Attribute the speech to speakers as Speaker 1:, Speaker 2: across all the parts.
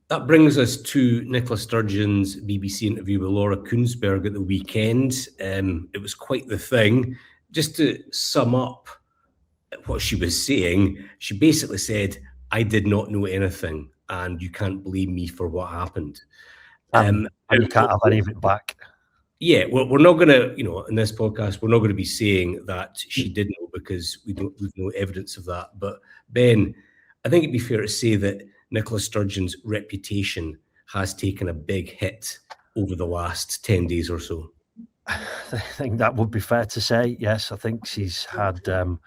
Speaker 1: That brings us to Nicola Sturgeon's BBC interview with Laura Kuenssberg at the weekend. It was quite the thing. Just to sum up what she was saying, she basically said, I did not know anything, and you can't blame me for what happened.
Speaker 2: And you can't have any of it back.
Speaker 1: Yeah, well, we're not going to, in this podcast, we're not going to be saying that she did know, because we've no evidence of that. But Ben, I think it'd be fair to say that Nicola Sturgeon's reputation has taken a big hit over the last 10 days or so.
Speaker 2: I think that would be fair to say. Yes, I think she's had, her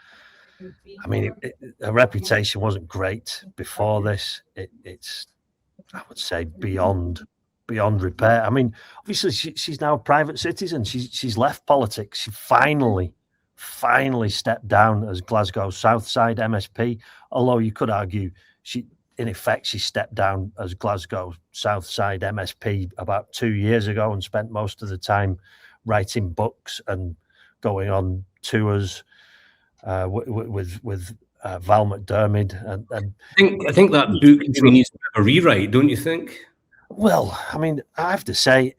Speaker 2: reputation wasn't great before this. It's, I would say, beyond repair. I mean, obviously she's now a private citizen. She's left politics. She finally stepped down as Glasgow South Side MSP, although you could argue she stepped down as Glasgow South Side MSP about 2 years ago and spent most of the time writing books and going on tours with Val McDermid. And
Speaker 1: I think that book needs a rewrite, don't you think?
Speaker 2: Well, I mean, I have to say,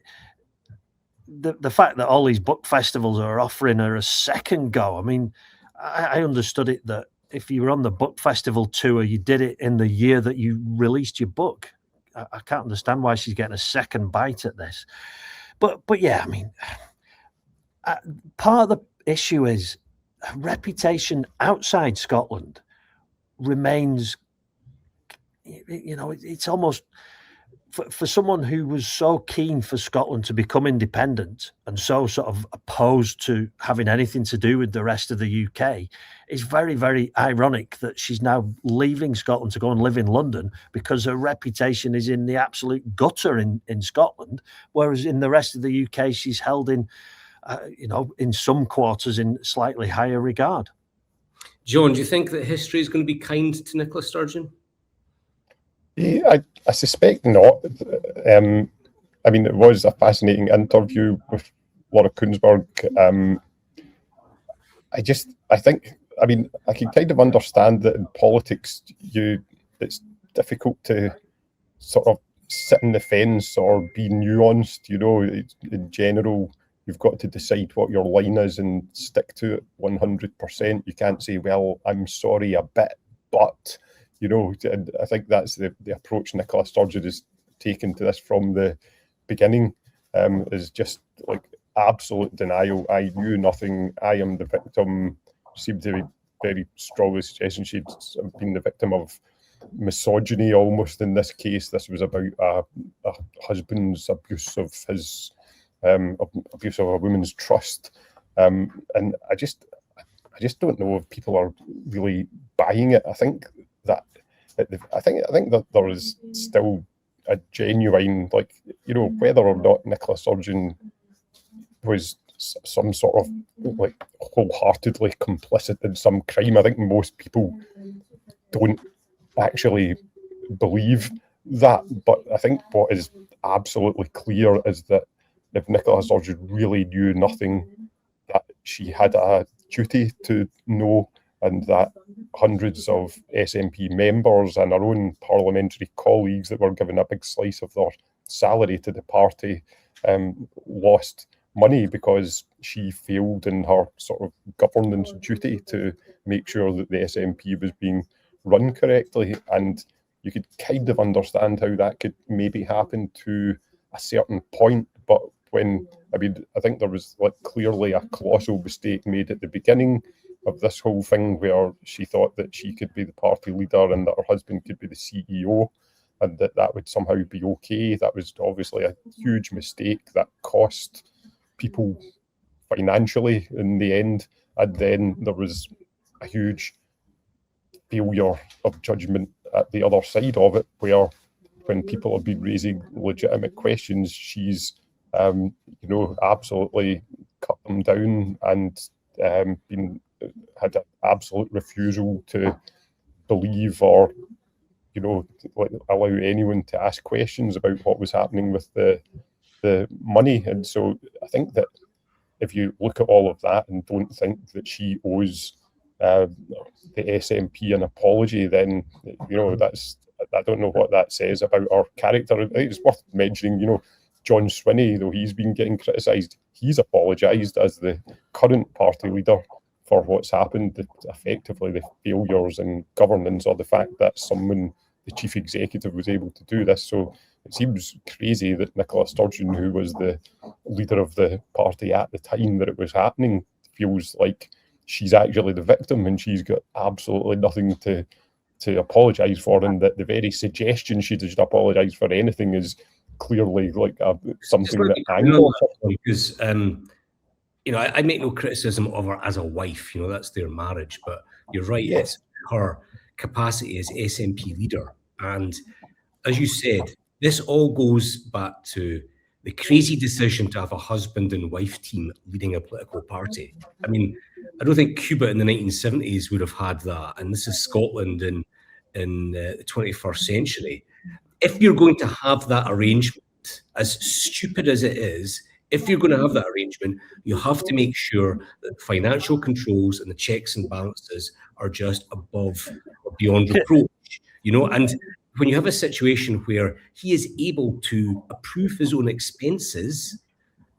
Speaker 2: the fact that all these book festivals are offering her a second go, I mean, I understood it that if you were on the book festival tour, you did it in the year that you released your book. I can't understand why she's getting a second bite at this. But yeah, I mean, part of the issue is her reputation outside Scotland remains, it's almost, for someone who was so keen for Scotland to become independent and so sort of opposed to having anything to do with the rest of the UK, it's very, very ironic that she's now leaving Scotland to go and live in London because her reputation is in the absolute gutter in Scotland, whereas in the rest of the UK, she's held in, in some quarters in slightly higher regard.
Speaker 1: John, do you think that history is going to be kind to Nicola Sturgeon?
Speaker 3: Yeah, I suspect not. I mean, it was a fascinating interview with Laura Kuenssberg. I can kind of understand that in politics, it's difficult to sort of sit in the fence or be nuanced. In general, you've got to decide what your line is and stick to it 100%. You can't say, well, I'm sorry a bit, but... and I think that's the approach Nicola Sturgeon has taken to this from the beginning, is just like absolute denial. I knew nothing. I am the victim. Seemed to be very strongly suggesting she'd been the victim of misogyny almost in this case. This was about a husband's abuse of his abuse of a woman's trust, and I just don't know if people are really buying it. I think that there is still a genuine, whether or not Nicola Sturgeon was some sort of wholeheartedly complicit in some crime. I think most people don't actually believe that, but I think what is absolutely clear is that if Nicola Sturgeon really knew nothing, that she had a duty to know, and that hundreds of SNP members and our own parliamentary colleagues that were given a big slice of their salary to the party lost money because she failed in her sort of governance duty to make sure that the SNP was being run correctly. And you could kind of understand how that could maybe happen to a certain point, but I think there was clearly a colossal mistake made at the beginning of this whole thing where she thought that she could be the party leader and that her husband could be the CEO and that would somehow be okay. That was obviously a huge mistake that cost people financially in the end. And then there was a huge failure of judgment at the other side of it, where when people have been raising legitimate questions, she's absolutely cut them down and had an absolute refusal to believe or allow anyone to ask questions about what was happening with the money. And so I think that if you look at all of that and don't think that she owes the SNP an apology, then that's I don't know what that says about our character. I think it's worth mentioning, you know, John Swinney, though he's been getting criticised, he's apologised as the current party leader for what's happened, effectively the failures in governance, or the fact that someone, the chief executive, was able to do this. So it seems crazy that Nicola Sturgeon, who was the leader of the party at the time that it was happening, feels like she's actually the victim and she's got absolutely nothing to apologise for, and that the very suggestion she should apologise for anything is clearly like something that angers her.
Speaker 1: Because you know, I make no criticism of her as a wife. You know, that's their marriage. But you're right.
Speaker 3: Yes.
Speaker 1: It's her capacity as SNP leader, and as you said, this all goes back to the crazy decision to have a husband and wife team leading a political party. I mean, I don't think Cuba in the 1970s would have had that, and this is Scotland in the 21st century. If you're going to have that arrangement, as stupid as it is, if you're going to have that arrangement, you have to make sure that financial controls and the checks and balances are just above or beyond reproach, you know. And when you have a situation where he is able to approve his own expenses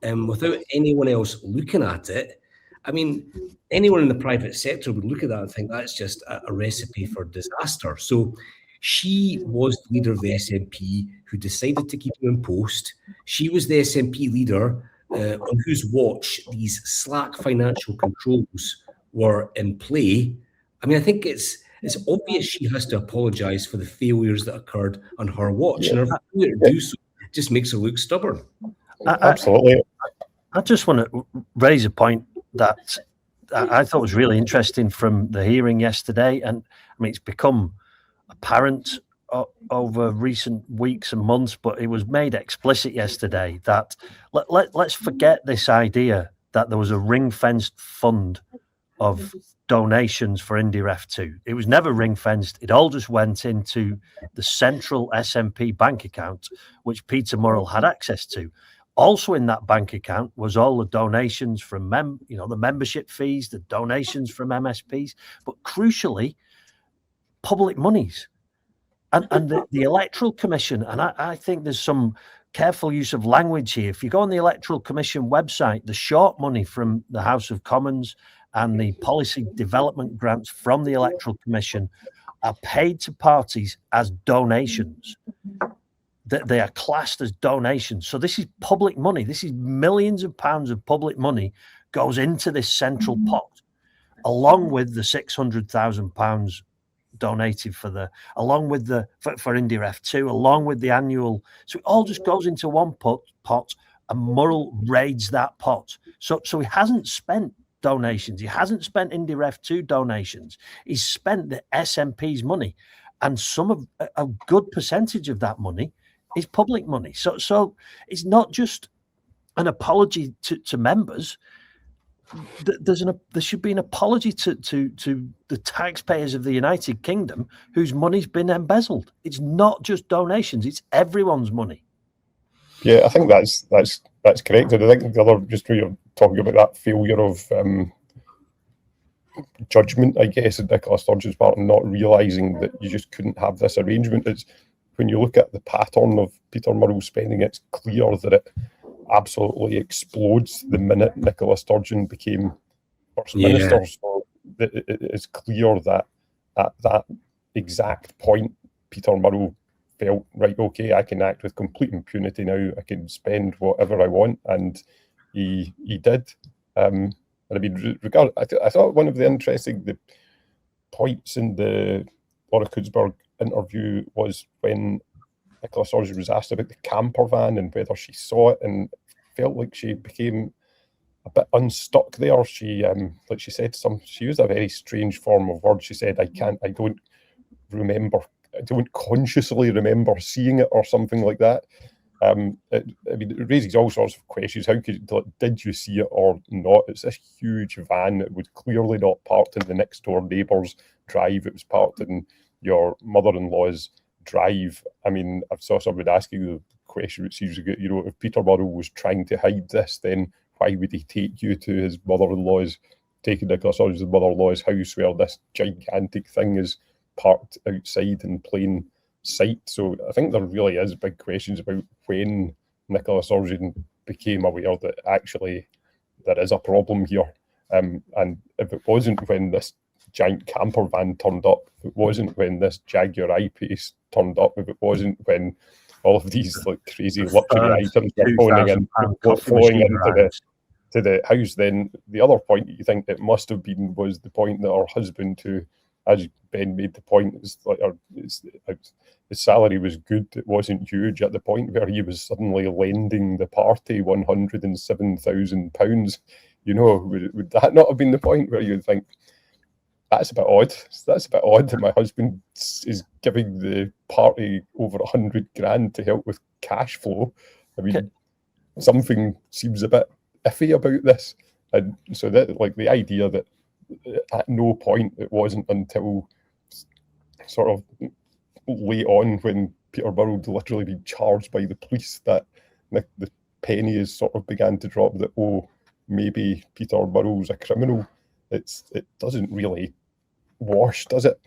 Speaker 1: without anyone else looking at it, I mean, anyone in the private sector would look at that and think that's just a recipe for disaster. So she was the leader of the SNP who decided to keep him in post. She was the SNP leader on whose watch these slack financial controls were in play. I mean, I think it's obvious she has to apologise for the failures that occurred on her watch, and her failure to do so just makes her look stubborn.
Speaker 3: Absolutely.
Speaker 2: I just want to raise a point that I thought was really interesting from the hearing yesterday, and I mean, it's become apparent over recent weeks and months, but it was made explicit yesterday that let's forget this idea that there was a ring-fenced fund of donations for IndyRef 2. It was never ring-fenced. It all just went into the central SNP bank account, which Peter Murrell had access to. Also in that bank account was all the donations from the membership fees, the donations from MSPs, but crucially, public monies. And the Electoral Commission, and I think there's some careful use of language here. If you go on the Electoral Commission website, the short money from the House of Commons and the policy development grants from the Electoral Commission are paid to parties as donations. They are classed as donations. So this is public money. This is millions of pounds of public money goes into this central pot, along with the £600,000 donated for IndyRef 2, along with the annual. So it all just goes into one pot, and Murrell raids that pot. So he hasn't spent donations. He hasn't spent IndyRef 2 donations. He's spent the SNP's money, and a good percentage of that money is public money. So it's not just an apology to members. There should be an apology to the taxpayers of the United Kingdom whose money's been embezzled. It's not just donations; it's everyone's money.
Speaker 3: Yeah, I think that's correct. And I think the other, just when you're talking about that failure of judgment, I guess, in Nicola Sturgeon's part, and not realising that you just couldn't have this arrangement. It's when you look at the pattern of Peter Murrell's spending, it's clear that it absolutely explodes the minute Nicola Sturgeon became First Minister. So it's clear that at that exact point, Peter Murrell felt, right, okay, I can act with complete impunity now. I can spend whatever I want, and he did. And I mean, I thought one of the interesting points in the Laura Kuenssberg interview was when Nicola Sturgeon was asked about the camper van and whether she saw it, and felt like she became a bit unstuck there. She, like she said, she used a very strange form of words. She said, I don't consciously remember seeing it, or something like that. It raises all sorts of questions. Did you see it or not? It's this huge van that was clearly not parked in the next door neighbour's drive. It was parked in your mother-in-law's drive. I mean, I saw somebody asking the question, which seems to get, if Peter Murrell was trying to hide this, then why would he take you to his mother-in-law's, taking Nicola Sturgeon's mother-in-law's house where this gigantic thing is parked outside in plain sight. So I think there really is big questions about when Nicola Sturgeon became aware that actually there is a problem here. And if it wasn't when this giant camper van turned up, if it wasn't when this Jaguar I-Pace turned up, if it wasn't when all of these like crazy luxury items were flowing into the house, then the other point you think it must have been was the point that her husband, who, as Ben made the point, is like his salary was good. It wasn't huge at the point where he was suddenly lending the party £107,000. You know, would that not have been the point where you'd think, that's a bit odd. That's a bit odd that my husband is giving the party over 100 grand to help with cash flow. I mean, something seems a bit iffy about this. And so that, like, the idea that at no point it wasn't until sort of late on when Peter Murrell literally being charged by the police that the pennies sort of began to drop, that, oh, maybe Peter Murrell's a criminal. It doesn't really wash, does it?